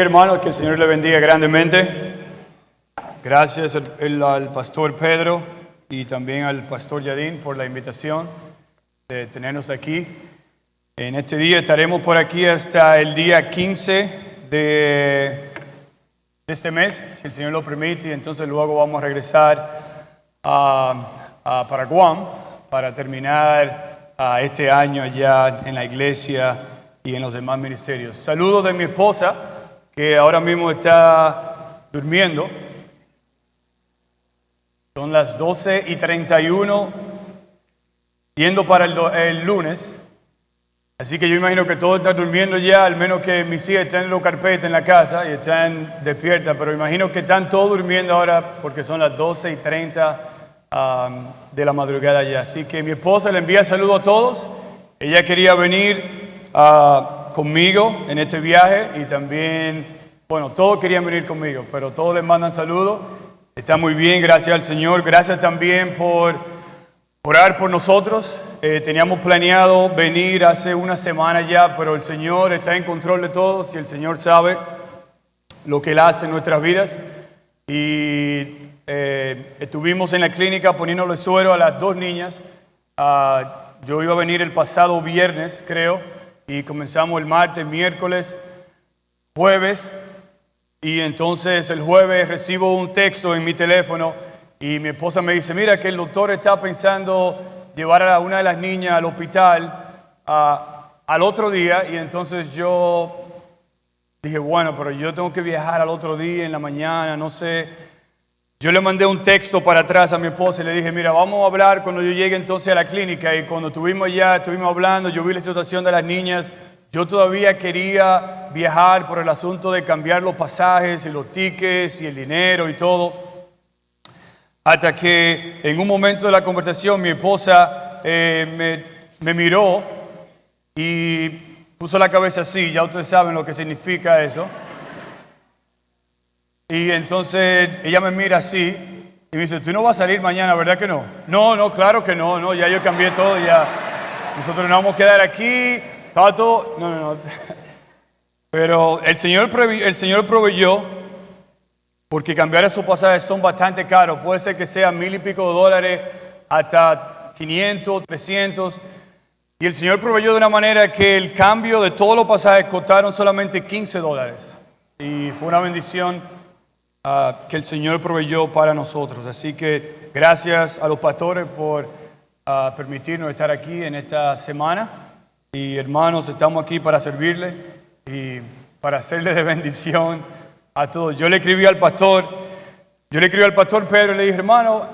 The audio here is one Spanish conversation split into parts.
Hermanos, que el Señor le bendiga grandemente. Gracias al pastor Pedro y también al pastor Yadín por la invitación de tenernos aquí. En este día estaremos por aquí hasta el día 15 de este mes, si el Señor lo permite, y entonces luego vamos a regresar para Guam para terminar este año allá en la iglesia y en los demás ministerios. Saludos de mi esposa, que ahora mismo está durmiendo. Son las 12:31, yendo para el lunes. Así que yo imagino que todos están durmiendo ya, al menos que mis hijas están en los carpetas en la casa y están despiertas, pero imagino que están todos durmiendo ahora porque son las 12:30 de la madrugada ya. Así que mi esposa le envía saludos a todos. Ella quería venir conmigo en este viaje y también, bueno, todos querían venir conmigo, pero todos les mandan saludos. Está muy bien, gracias al Señor. Gracias también por orar por nosotros. Teníamos planeado venir hace una semana ya, pero el Señor está en control de todos y el Señor sabe lo que Él hace en nuestras vidas. Y estuvimos en la clínica poniéndole suero a las dos niñas. Yo iba a venir el pasado viernes, creo, y comenzamos el martes, miércoles, jueves. Y entonces el jueves recibo un texto en mi teléfono y mi esposa me dice, mira que el doctor está pensando llevar a una de las niñas al hospital al otro día. Y entonces yo dije, bueno, pero yo tengo que viajar al otro día en la mañana, no sé. Yo le mandé un texto para atrás a mi esposa y le dije, mira, vamos a hablar cuando yo llegue entonces a la clínica. Y cuando estuvimos hablando, yo vi la situación de las niñas. Yo todavía quería viajar por el asunto de cambiar los pasajes y los tickets y el dinero y todo. Hasta que en un momento de la conversación mi esposa me miró y puso la cabeza así. Ya ustedes saben lo que significa eso. Y entonces ella me mira así y me dice, tú no vas a salir mañana, ¿verdad que no? No, claro que no, ya yo cambié todo, ya. Nosotros nos vamos a quedar aquí. Estaba todo, no. Pero el Señor proveyó, porque cambiar esos pasajes son bastante caros. Puede ser que sea $1,000 y pico hasta 500, 300. Y el Señor proveyó de una manera que el cambio de todos los pasajes costaron solamente $15. Y fue una bendición que el Señor proveyó para nosotros. Así que gracias a los pastores por permitirnos estar aquí en esta semana. Y hermanos, estamos aquí para servirle y para hacerle de bendición a todos. Yo le escribí al pastor Pedro y le dije, hermano,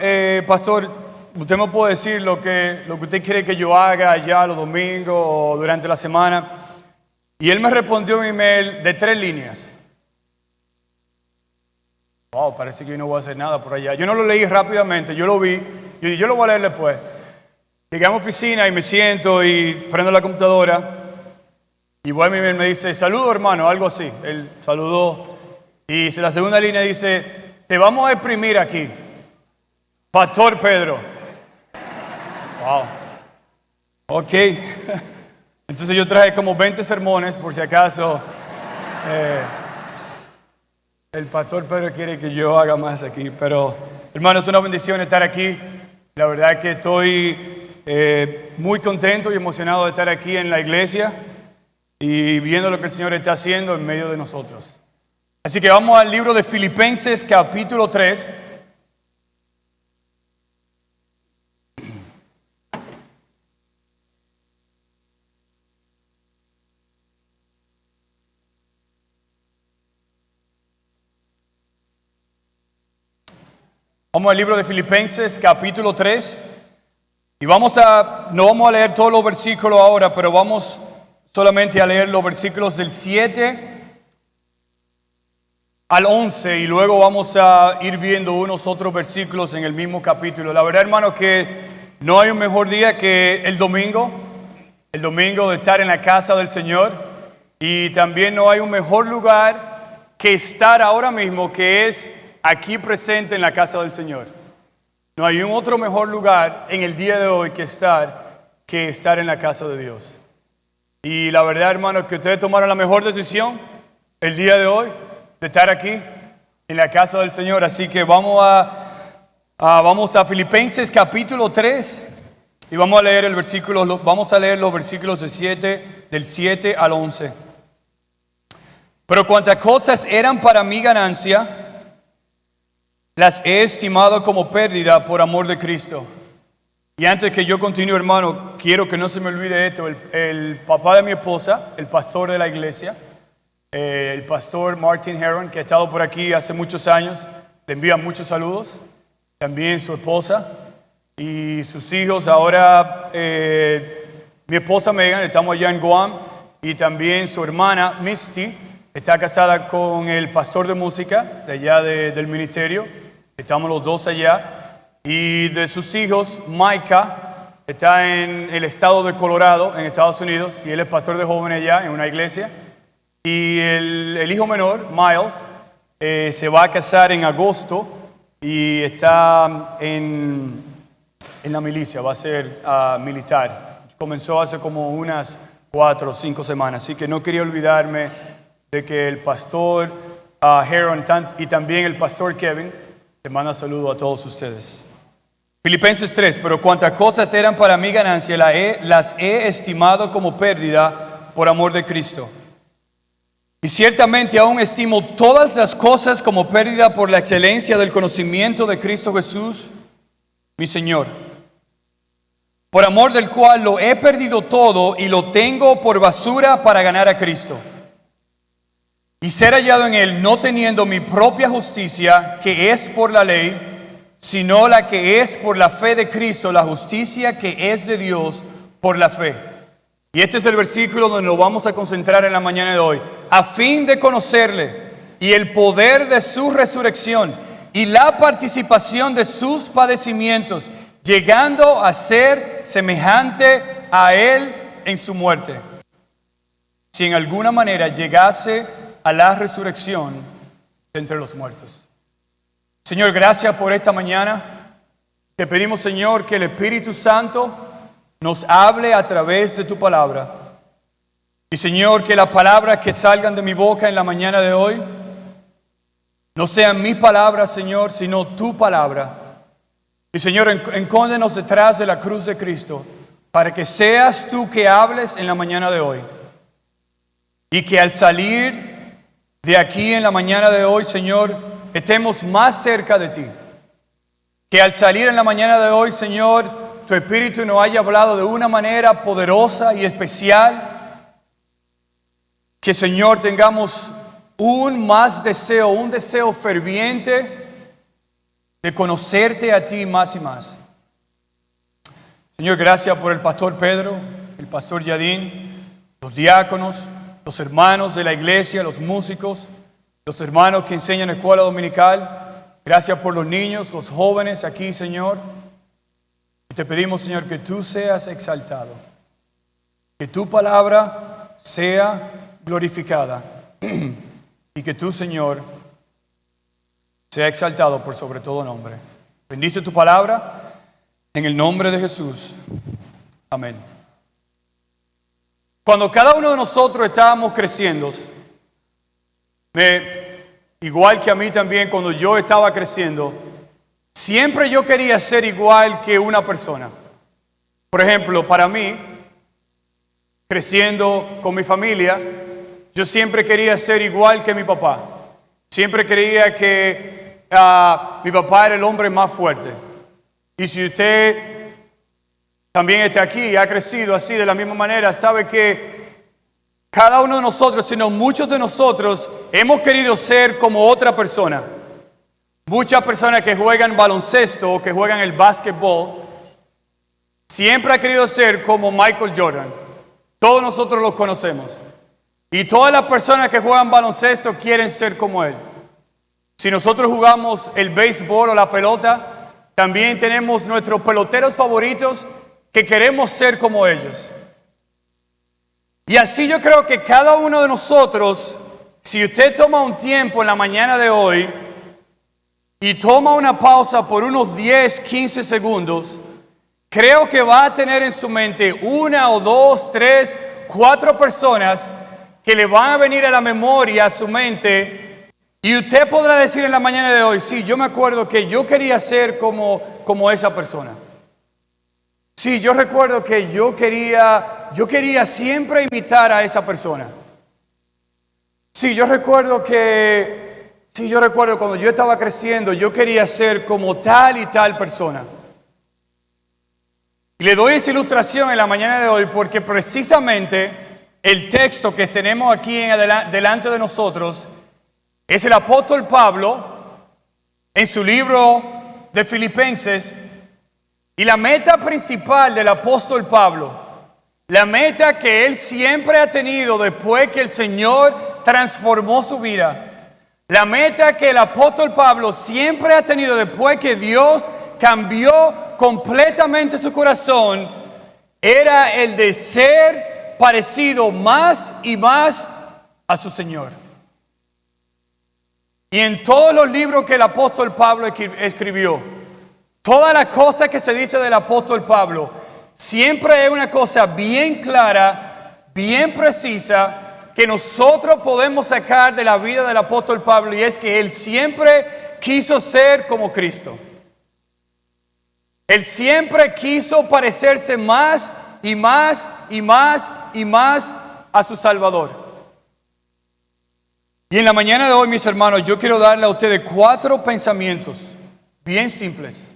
pastor, usted me puede decir lo que usted quiere que yo haga allá los domingos o durante la semana. Y él me respondió un email de 3 líneas. Wow, parece que yo no voy a hacer nada por allá. Yo no lo leí rápidamente, yo lo vi. Yo lo voy a leer después. Llegué a mi oficina y me siento y prendo la computadora y voy a mi email y me dice, saludo hermano, algo así. Él saludó y la segunda línea dice, te vamos a exprimir aquí, Pastor Pedro. Wow. Ok. Entonces yo traje como 20 sermones por si acaso el Pastor Pedro quiere que yo haga más aquí. Pero hermano, es una bendición estar aquí. La verdad es que estoy muy contento y emocionado de estar aquí en la iglesia y viendo lo que el Señor está haciendo en medio de nosotros. Así que vamos al libro de Filipenses capítulo 3. Vamos al libro de Filipenses capítulo 3. Y no vamos a leer todos los versículos ahora, pero vamos solamente a leer los versículos del 7 al 11 y luego vamos a ir viendo unos otros versículos en el mismo capítulo. La verdad, hermano, que no hay un mejor día que el domingo de estar en la casa del Señor, y también no hay un mejor lugar que estar ahora mismo que es aquí presente en la casa del Señor. No hay un otro mejor lugar en el día de hoy que estar en la casa de Dios. Y la verdad, hermanos, que ustedes tomaron la mejor decisión el día de hoy de estar aquí en la casa del Señor. Así que vamos a Filipenses capítulo 3 y vamos a leer los versículos del 7 al 11. Pero cuantas cosas eran para mi ganancia, las he estimado como pérdida por amor de Cristo. Y antes que yo continúe, hermano, quiero que no se me olvide esto. El papá de mi esposa, el pastor de la iglesia, el pastor Martin Heron, que ha estado por aquí hace muchos años, le envía muchos saludos. También su esposa y sus hijos. Ahora mi esposa Megan, estamos allá en Guam, y también su hermana Misty está casada con el pastor de música de allá del ministerio. Estamos los dos allá. Y de sus hijos, Micah está en el estado de Colorado, en Estados Unidos, y él es pastor de jóvenes allá en una iglesia. Y el hijo menor, Miles, se va a casar en agosto y está en la milicia, va a ser militar. Comenzó hace como unas 4 o 5 semanas, así que no quería olvidarme de que el pastor Heron y también el pastor Kevin te manda saludo a todos ustedes. Filipenses 3, pero cuantas cosas eran para mi ganancia, las he estimado como pérdida por amor de Cristo. Y ciertamente aún estimo todas las cosas como pérdida por la excelencia del conocimiento de Cristo Jesús, mi Señor, por amor del cual lo he perdido todo y lo tengo por basura para ganar a Cristo. Y ser hallado en Él, no teniendo mi propia justicia, que es por la ley, sino la que es por la fe de Cristo, la justicia que es de Dios por la fe. Y este es el versículo donde nos vamos a concentrar en la mañana de hoy. A fin de conocerle y el poder de su resurrección y la participación de sus padecimientos, llegando a ser semejante a Él en su muerte, si en alguna manera llegase a la resurrección de entre los muertos. Señor, gracias por esta mañana. Te pedimos, Señor, que el Espíritu Santo nos hable a través de tu palabra. Y Señor, que las palabras que salgan de mi boca en la mañana de hoy no sean mis palabras, Señor, sino tu palabra. Y Señor, encóndenos detrás de la cruz de Cristo para que seas tú que hables en la mañana de hoy. Y que al salir de aquí en la mañana de hoy, Señor, estemos más cerca de ti. Que al salir en la mañana de hoy, Señor, tu Espíritu nos haya hablado de una manera poderosa y especial. Que, Señor, tengamos un deseo ferviente de conocerte a ti más y más. Señor, gracias por el pastor Pedro, el pastor Yadín, los diáconos, los hermanos de la iglesia, los músicos, los hermanos que enseñan en la escuela dominical. Gracias por los niños, los jóvenes aquí, Señor. Y te pedimos, Señor, que tú seas exaltado, que tu palabra sea glorificada y que tú, Señor, sea exaltado por sobre todo nombre. Bendice tu palabra en el nombre de Jesús. Amén. Cuando cada uno de nosotros estábamos creciendo, igual que a mí también, cuando yo estaba creciendo, siempre yo quería ser igual que una persona. Por ejemplo, para mí, creciendo con mi familia, yo siempre quería ser igual que mi papá. Siempre creía que mi papá era el hombre más fuerte. Y si usted también está aquí y ha crecido así de la misma manera, sabe que cada uno de nosotros, sino muchos de nosotros, hemos querido ser como otra persona. Muchas personas que juegan baloncesto o que juegan el básquetbol, siempre han querido ser como Michael Jordan. Todos nosotros los conocemos. Y todas las personas que juegan baloncesto quieren ser como él. Si nosotros jugamos el béisbol o la pelota, también tenemos nuestros peloteros favoritos que queremos ser como ellos. Y así yo creo que cada uno de nosotros, si usted toma un tiempo en la mañana de hoy y toma una pausa por unos 10, 15 segundos, creo que va a tener en su mente 1 o 2, 3, 4 personas que le van a venir a la memoria, a su mente, y usted podrá decir en la mañana de hoy, sí, yo me acuerdo que yo quería ser como esa persona. Sí, yo recuerdo que yo quería siempre imitar a esa persona. Sí, yo recuerdo cuando yo estaba creciendo, yo quería ser como tal y tal persona. Y le doy esa ilustración en la mañana de hoy porque precisamente el texto que tenemos aquí delante de nosotros es el apóstol Pablo en su libro de Filipenses. Y la meta principal del apóstol Pablo, la meta que él siempre ha tenido después que el Señor transformó su vida, la meta que el apóstol Pablo siempre ha tenido después que Dios cambió completamente su corazón, era el de ser parecido más y más a su Señor. Y en todos los libros que el apóstol Pablo escribió, todas las cosas que se dice del apóstol Pablo, siempre es una cosa bien clara, bien precisa, que nosotros podemos sacar de la vida del apóstol Pablo, y es que él siempre quiso ser como Cristo. Él siempre quiso parecerse más y más y más y más a su Salvador. Y en la mañana de hoy, mis hermanos, yo quiero darle a ustedes 4 pensamientos bien simples.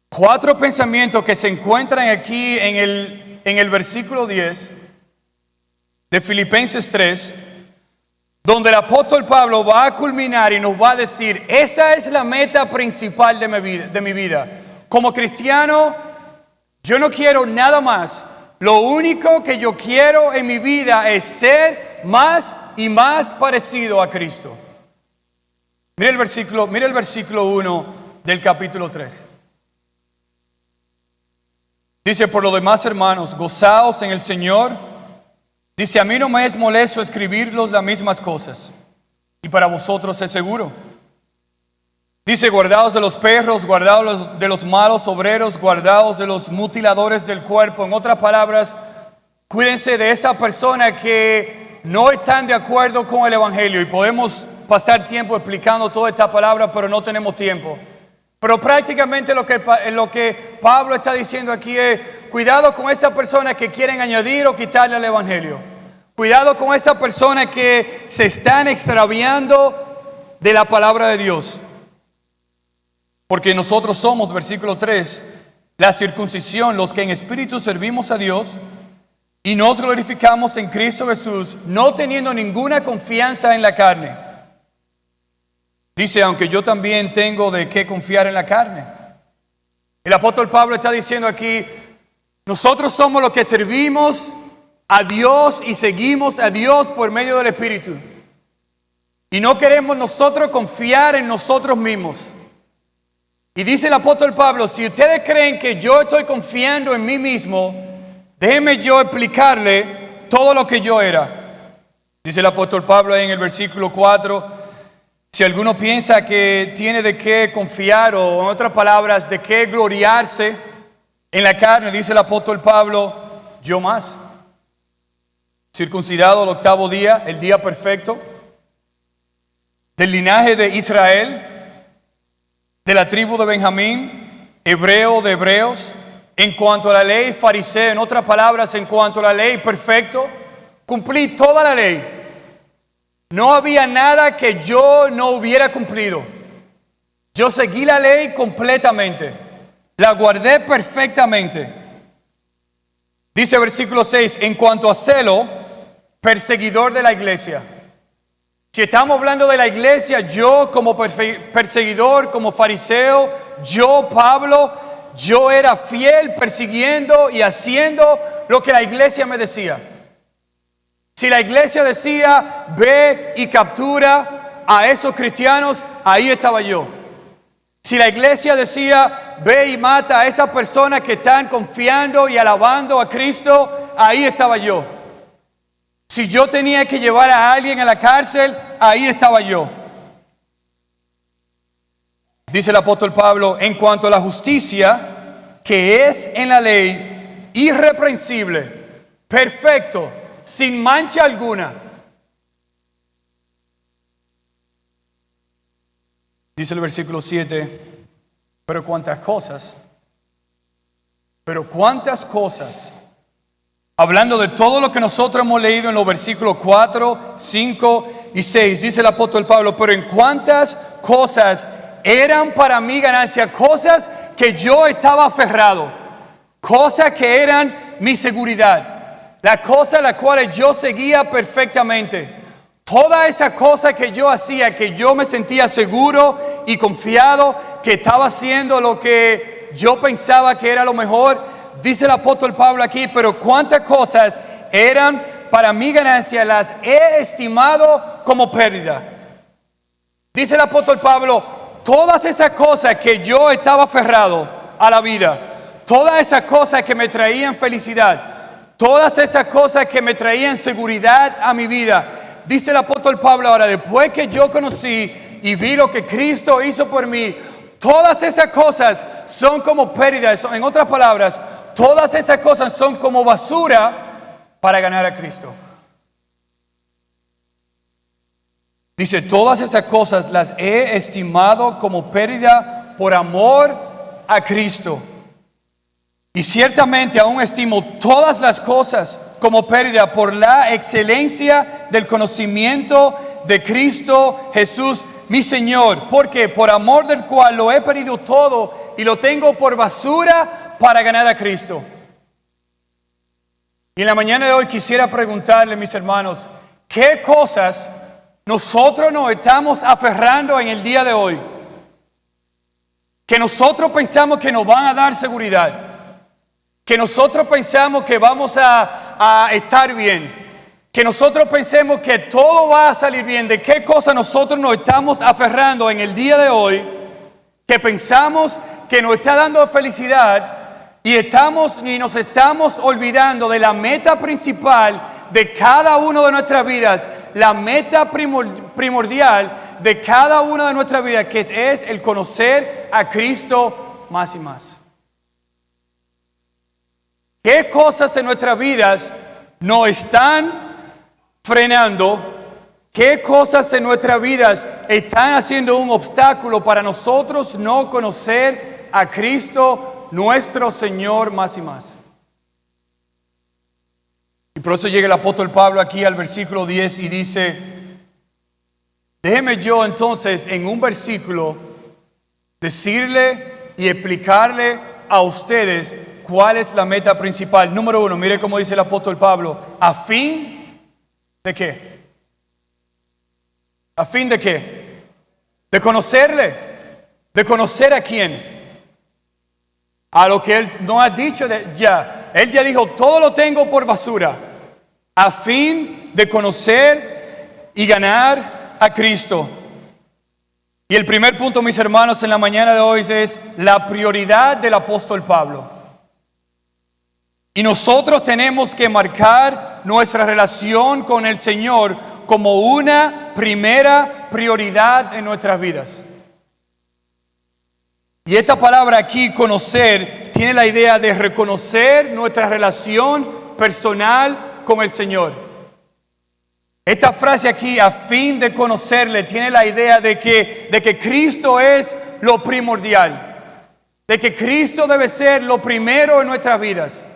4 pensamientos que se encuentran aquí en el versículo 10 de Filipenses 3, donde el apóstol Pablo va a culminar y nos va a decir, esa es la meta principal de mi vida. Como cristiano, yo no quiero nada más. Lo único que yo quiero en mi vida es ser más y más parecido a Cristo. Mire el versículo 1 del capítulo 3. Dice, por lo demás, hermanos, gozaos en el Señor. Dice, a mí no me es molesto escribirlos las mismas cosas, y para vosotros es seguro. Dice, guardaos de los perros, guardaos de los malos obreros, guardaos de los mutiladores del cuerpo. En otras palabras, cuídense de esa persona que no están de acuerdo con el Evangelio. Y podemos pasar tiempo explicando toda esta palabra, pero no tenemos tiempo. Pero prácticamente lo que Pablo está diciendo aquí es, cuidado con esa persona que quieren añadir o quitarle al Evangelio. Cuidado con esa persona que se están extraviando de la palabra de Dios. Porque nosotros somos, versículo 3, la circuncisión, los que en espíritu servimos a Dios y nos glorificamos en Cristo Jesús, no teniendo ninguna confianza en la carne. Dice, aunque yo también tengo de qué confiar en la carne. El apóstol Pablo está diciendo aquí, nosotros somos los que servimos a Dios y seguimos a Dios por medio del Espíritu. Y no queremos nosotros confiar en nosotros mismos. Y dice el apóstol Pablo, si ustedes creen que yo estoy confiando en mí mismo, déjenme yo explicarle todo lo que yo era. Dice el apóstol Pablo en el versículo 4, si alguno piensa que tiene de qué confiar, o en otras palabras, de qué gloriarse en la carne, dice el apóstol Pablo, yo más. Circuncidado al 8º día, el día perfecto, del linaje de Israel, de la tribu de Benjamín, hebreo de hebreos, en cuanto a la ley, fariseo, en otras palabras, en cuanto a la ley, perfecto, cumplí toda la ley. No había nada que yo no hubiera cumplido. Yo seguí la ley completamente. La guardé perfectamente. Dice versículo 6, en cuanto a celo, perseguidor de la iglesia. Si estamos hablando de la iglesia, yo como perseguidor, como fariseo, yo, Pablo, yo era fiel persiguiendo y haciendo lo que la iglesia me decía. Si la iglesia decía, ve y captura a esos cristianos, ahí estaba yo. Si la iglesia decía, ve y mata a esas personas que están confiando y alabando a Cristo, ahí estaba yo. Si yo tenía que llevar a alguien a la cárcel, ahí estaba yo. Dice el apóstol Pablo, en cuanto a la justicia que es en la ley, irreprensible, perfecto, sin mancha alguna. Dice el versículo 7, pero cuántas cosas, hablando de todo lo que nosotros hemos leído en los versículos 4, 5 y 6, dice el apóstol Pablo, pero en cuántas cosas eran para mí ganancia, cosas que yo estaba aferrado, cosas que eran mi seguridad, las cosas a las cuales yo seguía perfectamente. Todas esas cosas que yo hacía, que yo me sentía seguro y confiado, que estaba haciendo lo que yo pensaba que era lo mejor, dice el apóstol Pablo aquí, pero cuántas cosas eran para mi ganancia, las he estimado como pérdida. Dice el apóstol Pablo, todas esas cosas que yo estaba aferrado a la vida, todas esas cosas que me traían felicidad, todas esas cosas que me traían seguridad a mi vida, dice el apóstol Pablo ahora, después que yo conocí y vi lo que Cristo hizo por mí, todas esas cosas son como pérdidas. En otras palabras, todas esas cosas son como basura para ganar a Cristo. Dice, todas esas cosas las he estimado como pérdida por amor a Cristo. Y ciertamente aún estimo todas las cosas como pérdida por la excelencia del conocimiento de Cristo Jesús, mi Señor, porque por amor del cual lo he perdido todo y lo tengo por basura para ganar a Cristo. Y en la mañana de hoy quisiera preguntarle, mis hermanos, ¿qué cosas nosotros nos estamos aferrando en el día de hoy? Que nosotros pensamos que nos van a dar seguridad, que nosotros pensamos que vamos a estar bien, que nosotros pensemos que todo va a salir bien. ¿De qué cosa nosotros nos estamos aferrando en el día de hoy que pensamos que nos está dando felicidad y nos estamos olvidando de la meta principal de cada uno de nuestras vidas, la meta primordial de cada una de nuestras vidas, que es el conocer a Cristo más y más? ¿Qué cosas en nuestras vidas nos están frenando? ¿Qué cosas en nuestras vidas están haciendo un obstáculo para nosotros no conocer a Cristo, nuestro Señor, más y más? Y por eso llega el apóstol Pablo aquí al versículo 10 y dice, déjeme yo entonces en un versículo decirle y explicarle a ustedes ¿cuál es la meta principal? Número 1, mire cómo dice el apóstol Pablo. ¿A fin de qué? ¿A fin de qué? De conocerle. ¿De conocer a quién? A lo que él no ha dicho ya. Él ya dijo, todo lo tengo por basura. A fin de conocer y ganar a Cristo. Y el primer punto, mis hermanos, en la mañana de hoy es la prioridad del apóstol Pablo. Y nosotros tenemos que marcar nuestra relación con el Señor como una primera prioridad en nuestras vidas. Y esta palabra aquí, conocer, tiene la idea de reconocer nuestra relación personal con el Señor. Esta frase aquí, a fin de conocerle, tiene la idea de que Cristo es lo primordial, de que Cristo debe ser lo primero en nuestras vidas.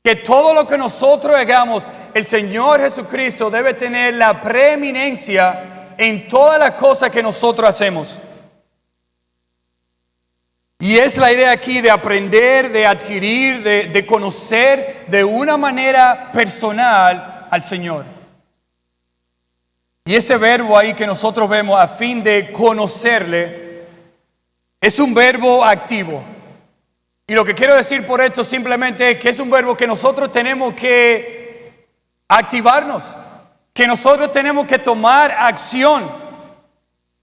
Que todo lo que nosotros hagamos, el Señor Jesucristo debe tener la preeminencia en todas las cosas que nosotros hacemos. Y es la idea aquí de aprender, de adquirir, de conocer de una manera personal al Señor. Y ese verbo ahí que nosotros vemos, a fin de conocerle, es un verbo activo. Y lo que quiero decir por esto simplemente es que es un verbo que nosotros tenemos que activarnos, que nosotros tenemos que tomar acción.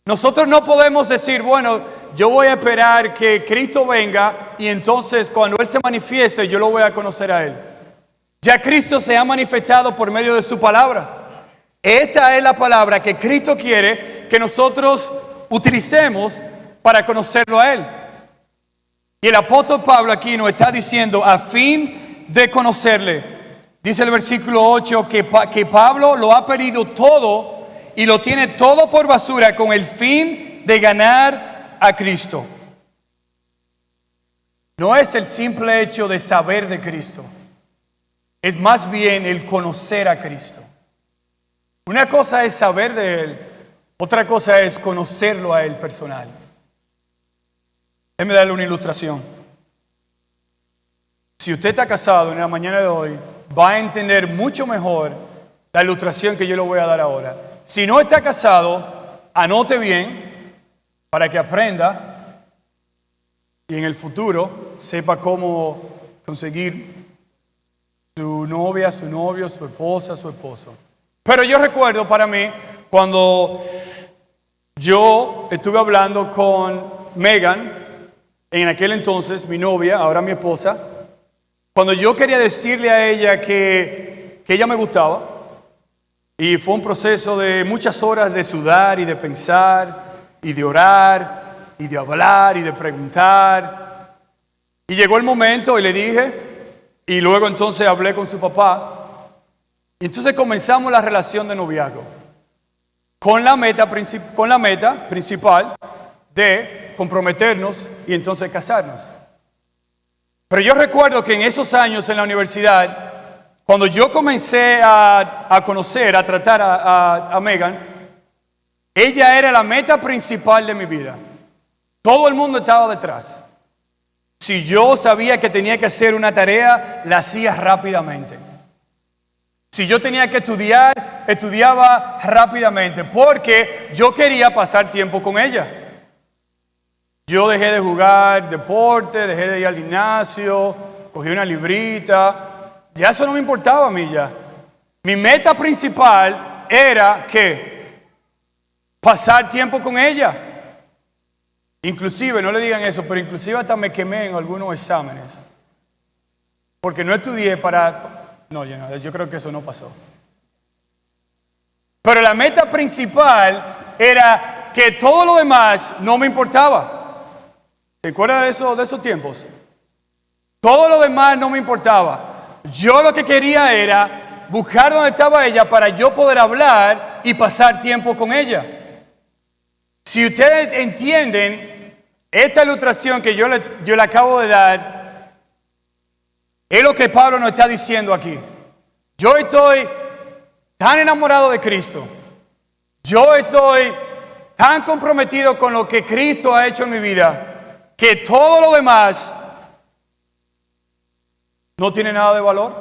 Nosotros no podemos decir, bueno, yo voy a esperar que Cristo venga y entonces cuando Él se manifieste yo lo voy a conocer a Él. Ya Cristo se ha manifestado por medio de su palabra. Esta es la palabra que Cristo quiere que nosotros utilicemos para conocerlo a Él. Y el apóstol Pablo aquí nos está diciendo, a fin de conocerle. Dice el versículo 8 que Pablo lo ha perdido todo y lo tiene todo por basura con el fin de ganar a Cristo. No es el simple hecho de saber de Cristo, es más bien el conocer a Cristo. Una cosa es saber de Él, otra cosa es conocerlo a Él personal. Déjeme darle una ilustración. Si usted está casado en la mañana de hoy, va a entender mucho mejor la ilustración que yo le voy a dar ahora. Si no está casado, anote bien para que aprenda y en el futuro sepa cómo conseguir su novia, su novio, su esposa, su esposo. Pero yo recuerdo para mí cuando yo estuve hablando con Megan, en aquel entonces mi novia, ahora mi esposa, cuando yo quería decirle a ella que ella me gustaba, y fue un proceso de muchas horas de sudar y de pensar y de orar y de hablar y de preguntar, y llegó el momento y le dije, y luego entonces hablé con su papá, y entonces comenzamos la relación de noviazgo con la meta principal de comprometernos y entonces casarnos. Pero yo recuerdo que en esos años en la universidad, cuando yo comencé a conocer, a tratar a Megan, ella era la meta principal de mi vida. Todo el mundo estaba detrás. Si yo sabía que tenía que hacer una tarea, la hacía rápidamente. Si yo tenía que estudiar, estudiaba rápidamente, porque yo quería pasar tiempo con ella. Yo dejé de jugar deporte, dejé de ir al gimnasio, cogí una librita. Ya eso no me importaba a mí ya. Mi meta principal era que pasar tiempo con ella. Inclusive, no le digan eso, pero inclusive hasta me quemé en algunos exámenes. Porque no estudié para... No, yo creo que eso no pasó. Pero la meta principal era que todo lo demás no me importaba. ¿Se acuerda de esos tiempos? Todo lo demás no me importaba. Yo lo que quería era buscar dónde estaba ella para yo poder hablar y pasar tiempo con ella. Si ustedes entienden, esta ilustración que yo le acabo de dar, es lo que Pablo nos está diciendo aquí. Yo estoy tan enamorado de Cristo. Yo estoy tan comprometido con lo que Cristo ha hecho en mi vida, que todo lo demás no tiene nada de valor.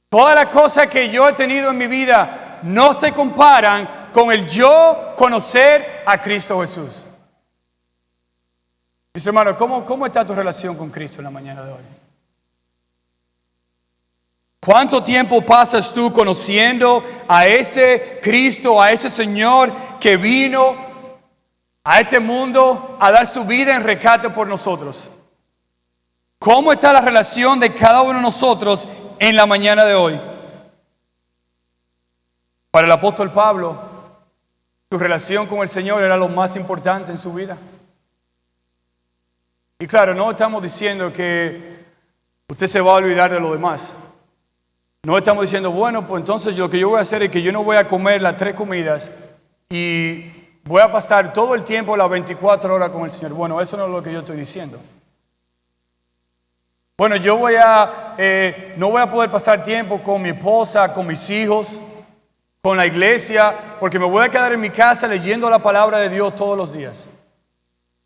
Todas las cosas que yo he tenido en mi vida no se comparan con el yo conocer a Cristo Jesús. Mis hermanos, ¿cómo está tu relación con Cristo en la mañana de hoy? ¿Cuánto tiempo pasas tú conociendo a ese Cristo, a ese Señor que vino a este mundo a dar su vida en rescate por nosotros? ¿Cómo está la relación de cada uno de nosotros en la mañana de hoy? Para el apóstol Pablo, su relación con el Señor era lo más importante en su vida. Y claro, no estamos diciendo que usted se va a olvidar de lo demás. No estamos diciendo, bueno, pues entonces lo que yo voy a hacer es que yo no voy a comer las 3 comidas y voy a pasar todo el tiempo, las 24 horas con el Señor. Bueno, eso no es lo que yo estoy diciendo. Bueno, yo no voy a poder pasar tiempo con mi esposa, con mis hijos, con la iglesia, porque me voy a quedar en mi casa leyendo la palabra de Dios todos los días.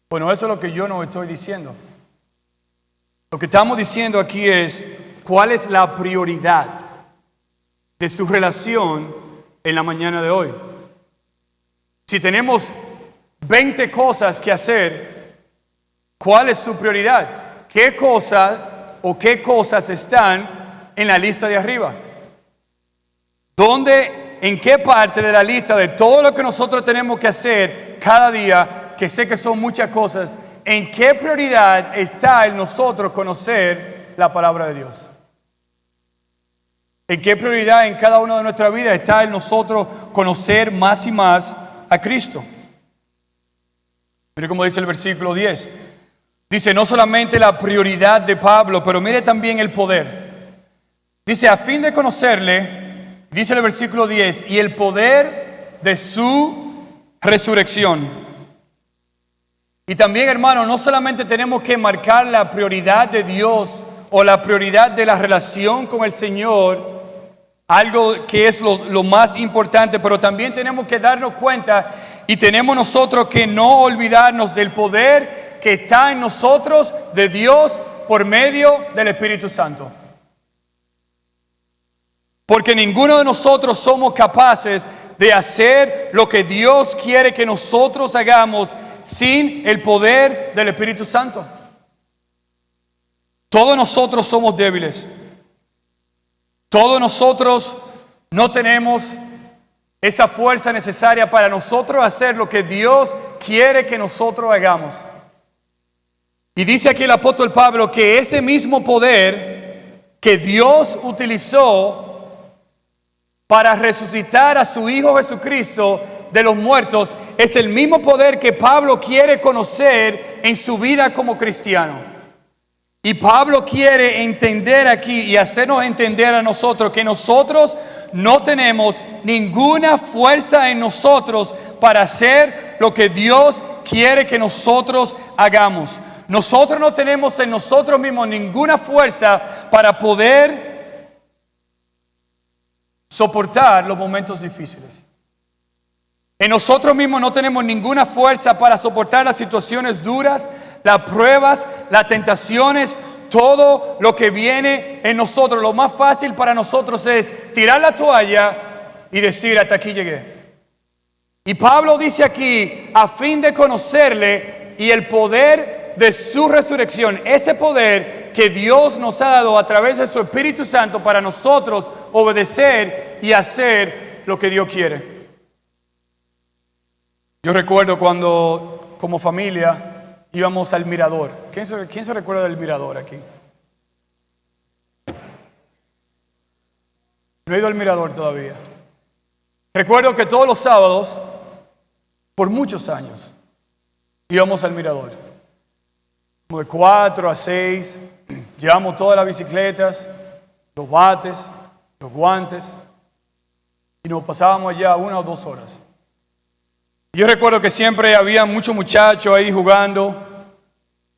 Bueno, eso es lo que yo no estoy diciendo. Lo que estamos diciendo aquí es cuál es la prioridad de su relación en la mañana de hoy. Si tenemos 20 cosas que hacer, ¿cuál es su prioridad? ¿Qué cosas o qué cosas están en la lista de arriba? ¿En qué parte de la lista de todo lo que nosotros tenemos que hacer cada día, que sé que son muchas cosas, en qué prioridad está en nosotros conocer la palabra de Dios? ¿En qué prioridad en cada una de nuestras vidas está en nosotros conocer más y más a Cristo? Mire cómo dice el versículo 10. Dice, no solamente la prioridad de Pablo, pero mire también el poder. Dice, a fin de conocerle, dice el versículo 10, y el poder de su resurrección. Y también, hermano, no solamente tenemos que marcar la prioridad de Dios o la prioridad de la relación con el Señor, algo que es lo más importante, pero también tenemos que darnos cuenta y tenemos nosotros que no olvidarnos del poder que está en nosotros de Dios por medio del Espíritu Santo. Porque ninguno de nosotros somos capaces de hacer lo que Dios quiere que nosotros hagamos sin el poder del Espíritu Santo. Todos nosotros somos débiles. Todos nosotros no tenemos esa fuerza necesaria para nosotros hacer lo que Dios quiere que nosotros hagamos. Y dice aquí el apóstol Pablo que ese mismo poder que Dios utilizó para resucitar a su Hijo Jesucristo de los muertos es el mismo poder que Pablo quiere conocer en su vida como cristiano. Y Pablo quiere entender aquí y hacernos entender a nosotros que nosotros no tenemos ninguna fuerza en nosotros para hacer lo que Dios quiere que nosotros hagamos. Nosotros no tenemos en nosotros mismos ninguna fuerza para poder soportar los momentos difíciles. En nosotros mismos no tenemos ninguna fuerza para soportar las situaciones duras, las pruebas, las tentaciones, todo lo que viene en nosotros. Lo más fácil para nosotros es tirar la toalla y decir, hasta aquí llegué. Y Pablo dice aquí, a fin de conocerle y el poder de su resurrección, ese poder que Dios nos ha dado a través de su Espíritu Santo para nosotros obedecer y hacer lo que Dios quiere. Yo recuerdo cuando como familia íbamos al mirador. ¿Quién se recuerda del mirador aquí? No he ido al mirador todavía. Recuerdo que todos los sábados, por muchos años, íbamos al mirador. Como de 4 a 6, llevamos todas las bicicletas, los bates, los guantes, y nos pasábamos allá 1 o 2 horas. Yo recuerdo que siempre había muchos muchachos ahí jugando,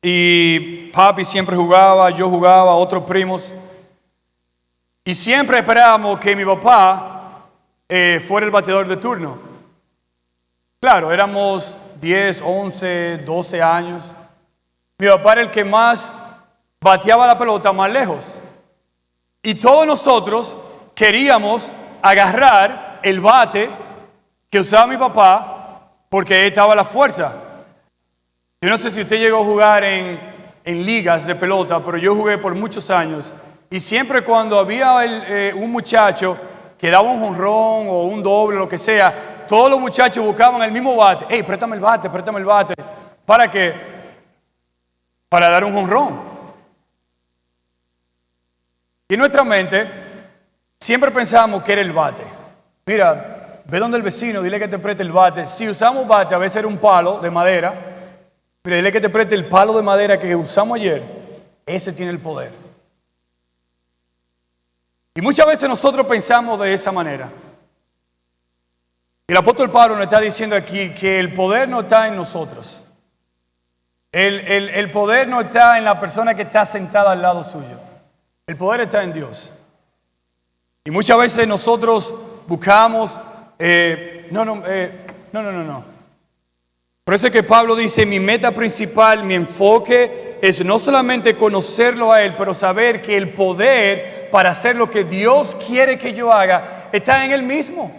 y papi siempre jugaba, yo jugaba, otros primos, y siempre esperábamos que mi papá fuera el bateador de turno. Claro, éramos 10, 11, 12 años. Mi papá era el que más bateaba la pelota más lejos. Y todos nosotros queríamos agarrar el bate que usaba mi papá porque ahí estaba la fuerza. Yo no sé si usted llegó a jugar en ligas de pelota, pero yo jugué por muchos años. Y siempre cuando había un muchacho que daba un jonrón o un doble, lo que sea, todos los muchachos buscaban el mismo bate. ¡Ey, préstame el bate, préstame el bate! ¿Para qué? Para dar un jonrón. Y en nuestra mente siempre pensábamos que era el bate. Mira, ve donde el vecino, dile que te preste el bate. Si usamos bate, a veces era un palo de madera. Mira, dile que te preste el palo de madera que usamos ayer. Ese tiene el poder. Y muchas veces nosotros pensamos de esa manera. Y el apóstol Pablo nos está diciendo aquí que el poder no está en nosotros. El poder no está en la persona que está sentada al lado suyo. El poder está en Dios. Y muchas veces nosotros buscamos, no. Por eso es que Pablo dice, mi meta principal, mi enfoque es no solamente conocerlo a Él, pero saber que el poder para hacer lo que Dios quiere que yo haga está en Él mismo.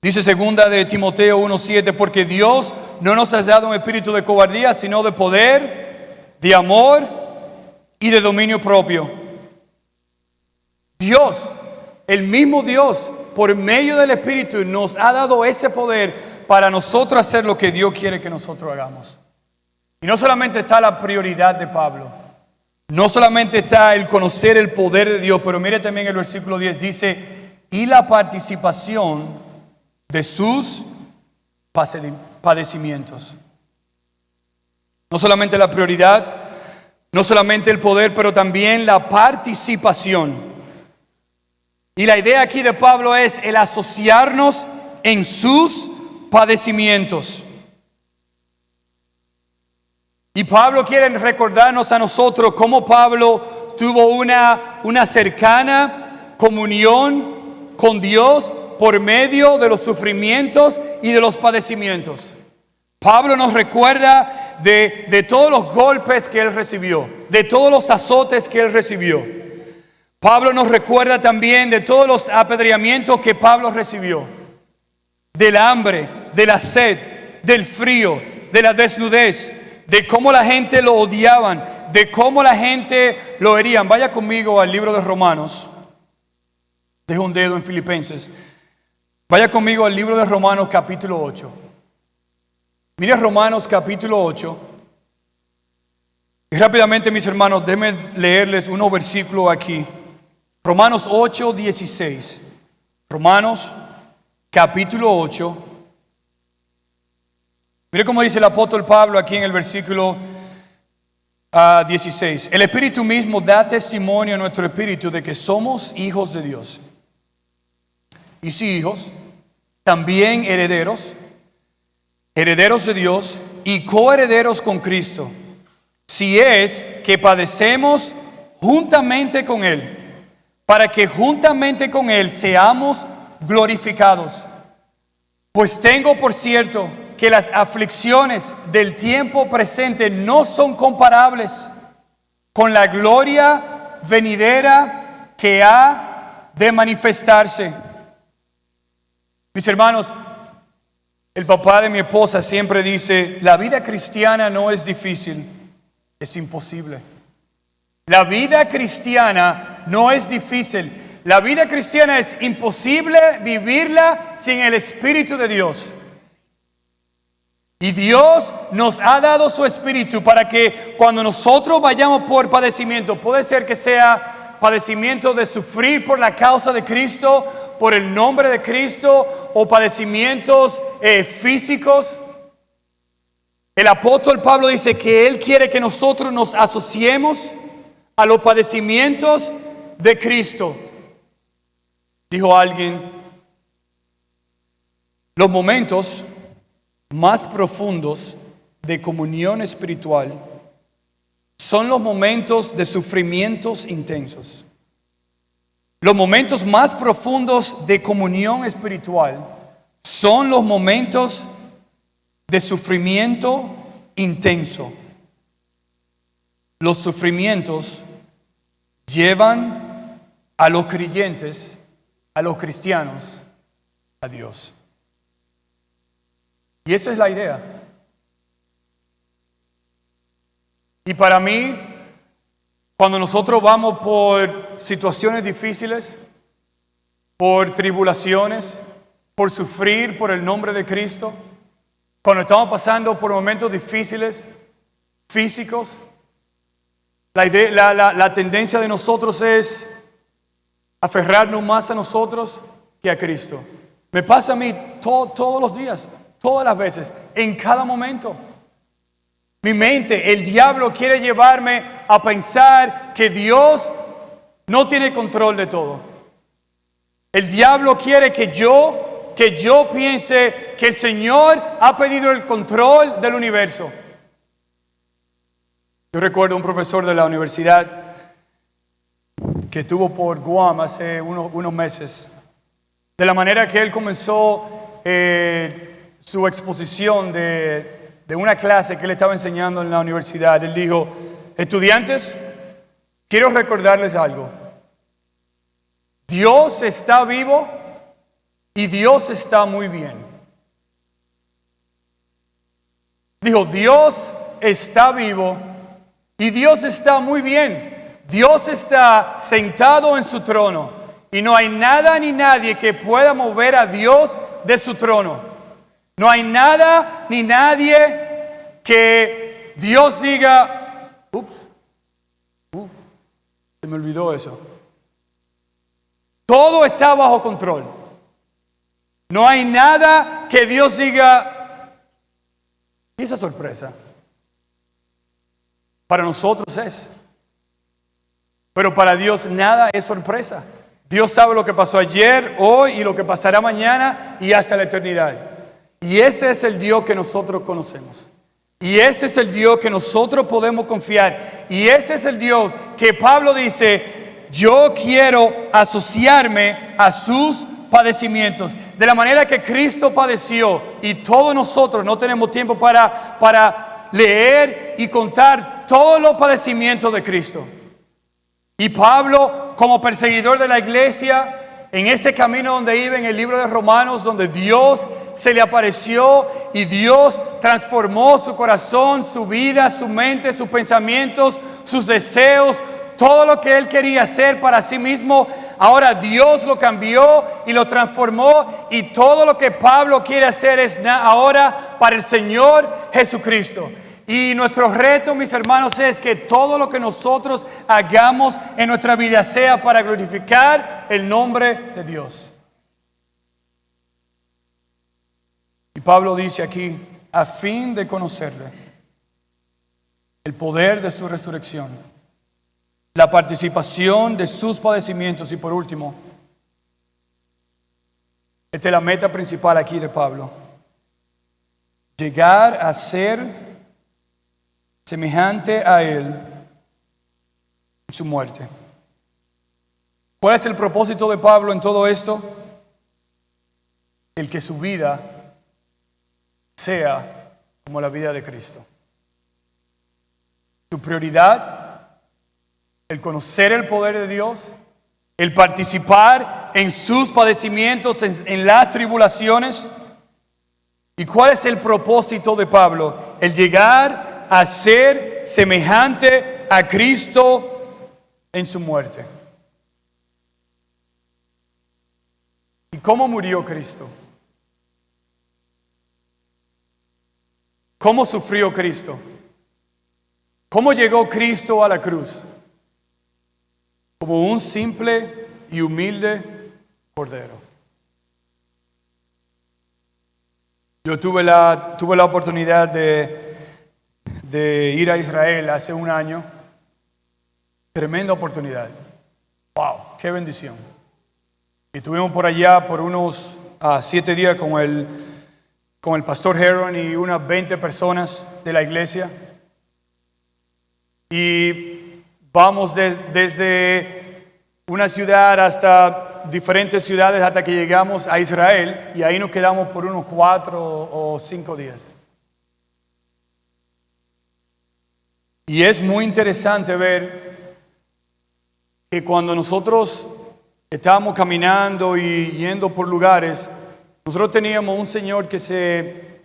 Dice segunda de Timoteo 1:7, porque Dios no nos ha dado un espíritu de cobardía, sino de poder, de amor y de dominio propio. Dios, el mismo Dios, por medio del Espíritu, nos ha dado ese poder para nosotros hacer lo que Dios quiere que nosotros hagamos. Y no solamente está la prioridad de Pablo, no solamente está el conocer el poder de Dios, pero mire también el versículo 10, dice, y la participación de sus padecimientos. No solamente la prioridad No solamente el poder, pero también la participación. Y la idea aquí de Pablo es el asociarnos en sus padecimientos. Y Pablo quiere recordarnos a nosotros cómo Pablo tuvo una cercana comunión con Dios por medio de los sufrimientos y de los padecimientos. Pablo nos recuerda de todos los golpes que él recibió, de todos los azotes que él recibió. Pablo nos recuerda también de todos los apedreamientos que Pablo recibió, del hambre, de la sed, del frío, de la desnudez, de cómo la gente lo odiaban, de cómo la gente lo herían. Vaya conmigo al libro de Romanos. Dejo un dedo en Filipenses. Vaya conmigo al libro de Romanos capítulo 8. Mire Romanos capítulo 8. Y rápidamente, mis hermanos, déjenme leerles unos versículos aquí. Romanos 8, 16. Romanos capítulo 8. Mire cómo dice el apóstol Pablo aquí en el versículo 16. El Espíritu mismo da testimonio a nuestro espíritu de que somos hijos de Dios. Y si hijos, también herederos, herederos de Dios y coherederos con Cristo. Si es que padecemos juntamente con Él, para que juntamente con Él seamos glorificados. Pues tengo por cierto que las aflicciones del tiempo presente no son comparables con la gloria venidera que ha de manifestarse. Mis hermanos, el papá de mi esposa siempre dice, la vida cristiana no es difícil, es imposible. La vida cristiana no es difícil. La vida cristiana es imposible vivirla sin el Espíritu de Dios. Y Dios nos ha dado su Espíritu para que cuando nosotros vayamos por padecimiento, puede ser que sea padecimiento de sufrir por la causa de Cristo, por el nombre de Cristo, o padecimientos físicos. El apóstol Pablo dice que él quiere que nosotros nos asociemos a los padecimientos de Cristo. Dijo alguien, los momentos más profundos de comunión espiritual son los momentos de sufrimientos intensos. Los momentos más profundos de comunión espiritual son los momentos de sufrimiento intenso. Los sufrimientos llevan a los creyentes, a los cristianos, a Dios. Y esa es la idea. Y para mí, cuando nosotros vamos por situaciones difíciles, por tribulaciones, por sufrir por el nombre de Cristo, cuando estamos pasando por momentos difíciles, físicos, la tendencia de nosotros es aferrarnos más a nosotros que a Cristo. Me pasa a mí todos los días, todas las veces, en cada momento. Mi mente, el diablo quiere llevarme a pensar que Dios no tiene control de todo. El diablo quiere que yo piense que el Señor ha pedido el control del universo. Yo recuerdo un profesor de la universidad que estuvo por Guam hace unos meses. De la manera que él comenzó su exposición de una clase que él estaba enseñando en la universidad. Él dijo, estudiantes, quiero recordarles algo. Dios está vivo y Dios está muy bien. Dijo, Dios está vivo y Dios está muy bien. Dios está sentado en su trono y no hay nada ni nadie que pueda mover a Dios de su trono. No hay nada ni nadie que Dios diga, se me olvidó eso. Todo está bajo control. No hay nada que Dios diga, ¿y esa sorpresa? Para nosotros es. Pero para Dios nada es sorpresa. Dios sabe lo que pasó ayer, hoy y lo que pasará mañana y hasta la eternidad. Y ese es el Dios que nosotros conocemos. Y ese es el Dios que nosotros podemos confiar. Y ese es el Dios que Pablo dice, yo quiero asociarme a sus padecimientos. De la manera que Cristo padeció y todos nosotros no tenemos tiempo para leer y contar todos los padecimientos de Cristo. Y Pablo, como perseguidor de la iglesia, en ese camino donde iba en el libro de Romanos, donde Dios se le apareció y Dios transformó su corazón, su vida, su mente, sus pensamientos, sus deseos, todo lo que él quería hacer para sí mismo, ahora Dios lo cambió y lo transformó, y todo lo que Pablo quiere hacer es ahora para el Señor Jesucristo. Y nuestro reto, mis hermanos, es que todo lo que nosotros hagamos en nuestra vida sea para glorificar el nombre de Dios. Y Pablo dice aquí, a fin de conocerle, el poder de su resurrección, la participación de sus padecimientos y por último, esta es la meta principal aquí de Pablo, llegar a ser semejante a Él en su muerte. ¿Cuál es el propósito de Pablo en todo esto? El que su vida sea como la vida de Cristo. Su prioridad, el conocer el poder de Dios, el participar en sus padecimientos, en las tribulaciones. ¿Y cuál es el propósito de Pablo? El llegar a ser semejante a Cristo en su muerte. ¿Y cómo murió Cristo? ¿Cómo sufrió Cristo? ¿Cómo llegó Cristo a la cruz? Como un simple y humilde cordero. Yo tuve la oportunidad de ir a Israel hace un año. Tremenda oportunidad. ¡Wow! ¡Qué bendición! Y estuvimos por allá por unos 7 días con el pastor Heron y unas 20 personas de la iglesia. Y vamos desde una ciudad hasta diferentes ciudades hasta que llegamos a Israel. Y ahí nos quedamos por unos 4 o 5 días. Y es muy interesante ver que cuando nosotros estábamos caminando y yendo por lugares, nosotros teníamos un señor que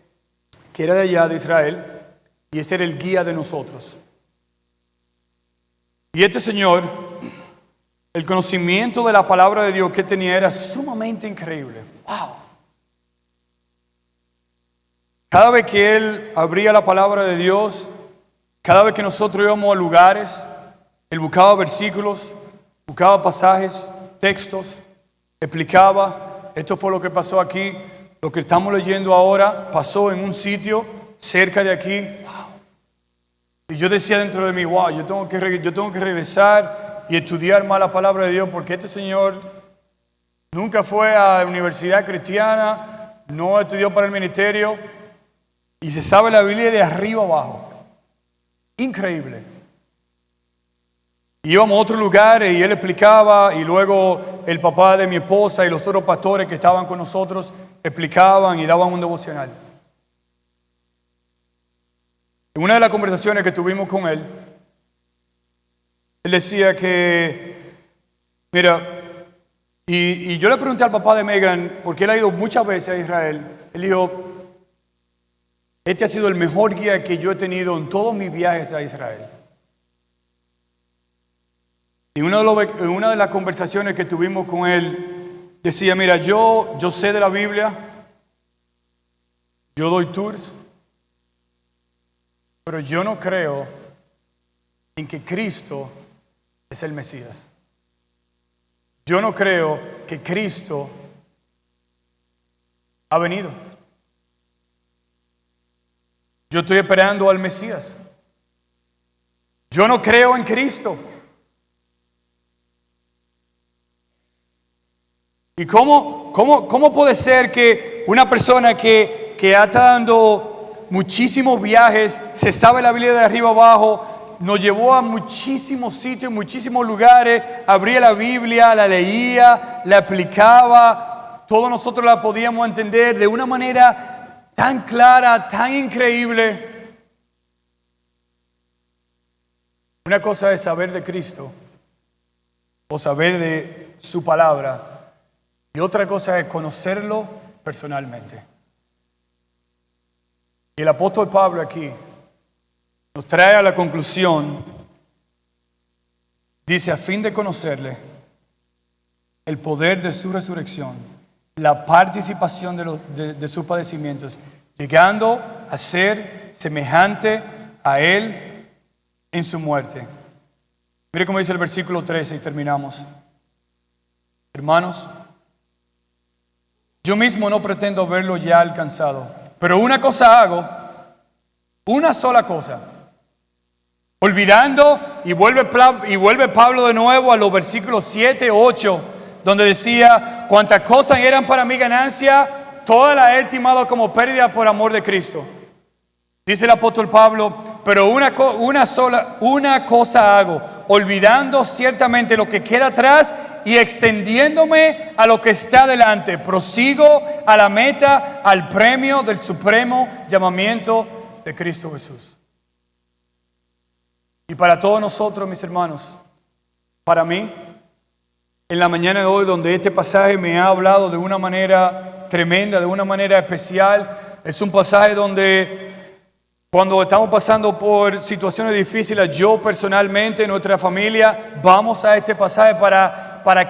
era de allá, de Israel, y ese era el guía de nosotros. Y este señor, el conocimiento de la palabra de Dios que tenía era sumamente increíble. ¡Wow! Cada vez que él abría la palabra de Dios, cada vez que nosotros íbamos a lugares, él buscaba versículos, buscaba pasajes, textos, explicaba, esto fue lo que pasó aquí, lo que estamos leyendo ahora pasó en un sitio cerca de aquí. Wow. Y yo decía dentro de mí, wow, yo tengo que regresar y estudiar más la palabra de Dios, porque este señor nunca fue a la universidad cristiana, no estudió para el ministerio y se sabe la Biblia de arriba abajo. Increíble. Íbamos a otros lugares y él explicaba, y luego el papá de mi esposa y los otros pastores que estaban con nosotros explicaban y daban un devocional. En una de las conversaciones que tuvimos con él decía que, mira, y yo le pregunté al papá de Megan, porque él ha ido muchas veces a Israel, él dijo, este ha sido el mejor guía que yo he tenido en todos mis viajes a Israel. Y en una de las conversaciones que tuvimos con él, decía, mira, yo sé de la Biblia, yo doy tours, pero yo no creo en que Cristo es el Mesías. Yo no creo que Cristo ha venido. Yo estoy esperando al Mesías. Yo no creo en Cristo. ¿Y cómo puede ser que una persona que está dando muchísimos viajes, se sabe la Biblia de arriba abajo, nos llevó a muchísimos sitios, muchísimos lugares, abría la Biblia, la leía, la aplicaba, todos nosotros la podíamos entender de una manera tan clara, tan increíble? Una cosa es saber de Cristo o saber de su palabra, y otra cosa es conocerlo personalmente. Y el apóstol Pablo aquí nos trae a la conclusión, dice, a fin de conocerle, el poder de su resurrección, la participación de sus padecimientos, llegando a ser semejante a él en su muerte. Mire cómo dice el versículo 13 y terminamos. Hermanos, yo mismo no pretendo verlo ya alcanzado, pero una cosa hago, una sola cosa. Olvidando, y vuelve Pablo de nuevo a los versículos 7, 8, donde decía, cuantas cosas eran para mi ganancia, todas las he estimado como pérdida por amor de Cristo. Dice el apóstol Pablo, pero una cosa hago, olvidando ciertamente lo que queda atrás y extendiéndome a lo que está delante, prosigo a la meta, al premio del supremo llamamiento de Cristo Jesús. Y para todos nosotros, mis hermanos, para mí, en la mañana de hoy, donde este pasaje me ha hablado de una manera tremenda, de una manera especial, es un pasaje donde cuando estamos pasando por situaciones difíciles, yo personalmente, nuestra familia, vamos a este pasaje para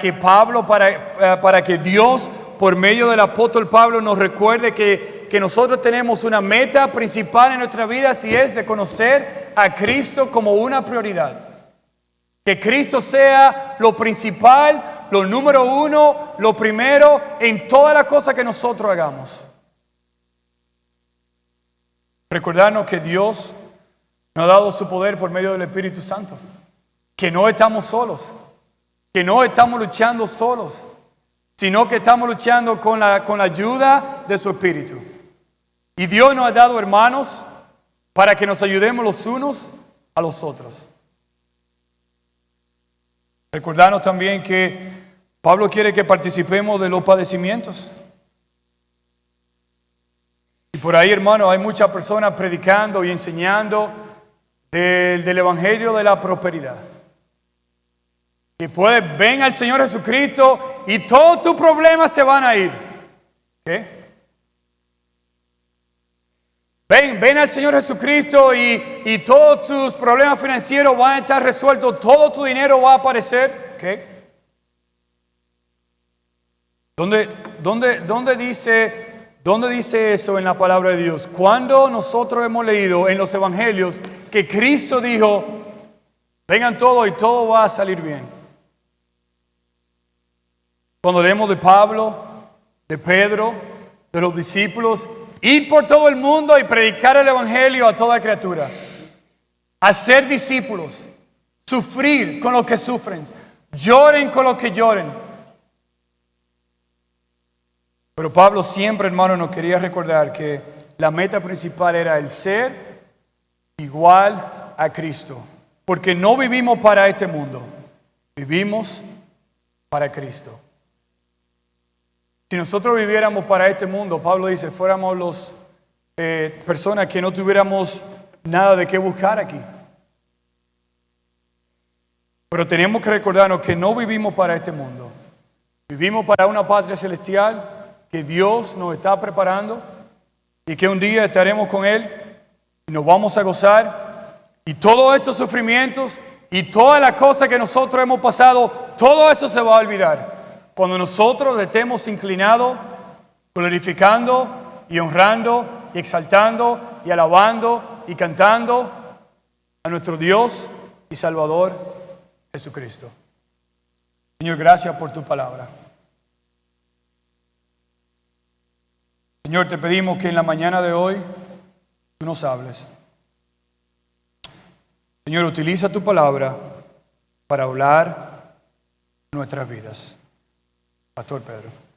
que Dios, por medio del apóstol Pablo, nos recuerde que nosotros tenemos una meta principal en nuestra vida, si es de conocer a Cristo como una prioridad. Que Cristo sea lo principal, lo número uno, lo primero en todas las cosas que nosotros hagamos. Recordarnos que Dios nos ha dado su poder por medio del Espíritu Santo. Que no estamos solos. Que no estamos luchando solos. Sino que estamos luchando con la ayuda de su Espíritu. Y Dios nos ha dado hermanos para que nos ayudemos los unos a los otros. Recordarnos también que Pablo quiere que participemos de los padecimientos. Y por ahí, hermano, hay muchas personas predicando y enseñando del Evangelio de la prosperidad. Y ven al Señor Jesucristo y todos tus problemas se van a ir. ¿Qué? Ven al Señor Jesucristo y todos tus problemas financieros van a estar resueltos, todo tu dinero va a aparecer. ¿Qué? ¿Dónde dice eso en la palabra de Dios? Cuando nosotros hemos leído en los evangelios que Cristo dijo, vengan todos y todo va a salir bien. Cuando leemos de Pablo, de Pedro, de los discípulos, ir por todo el mundo y predicar el evangelio a toda criatura. Hacer discípulos, sufrir con los que sufren, lloren con los que lloren. Pero Pablo siempre, hermano, nos quería recordar que la meta principal era el ser igual a Cristo. Porque no vivimos para este mundo, vivimos para Cristo. Si nosotros viviéramos para este mundo, Pablo dice, fuéramos personas que no tuviéramos nada de qué buscar aquí. Pero tenemos que recordarnos que no vivimos para este mundo. Vivimos para una patria celestial que Dios nos está preparando y que un día estaremos con Él y nos vamos a gozar. Y todos estos sufrimientos y todas las cosas que nosotros hemos pasado, todo eso se va a olvidar. Cuando nosotros estemos inclinados, glorificando y honrando y exaltando y alabando y cantando a nuestro Dios y Salvador Jesucristo. Señor, gracias por tu palabra. Señor, te pedimos que en la mañana de hoy tú nos hables. Señor, utiliza tu palabra para hablar en nuestras vidas. Pastor Pedro.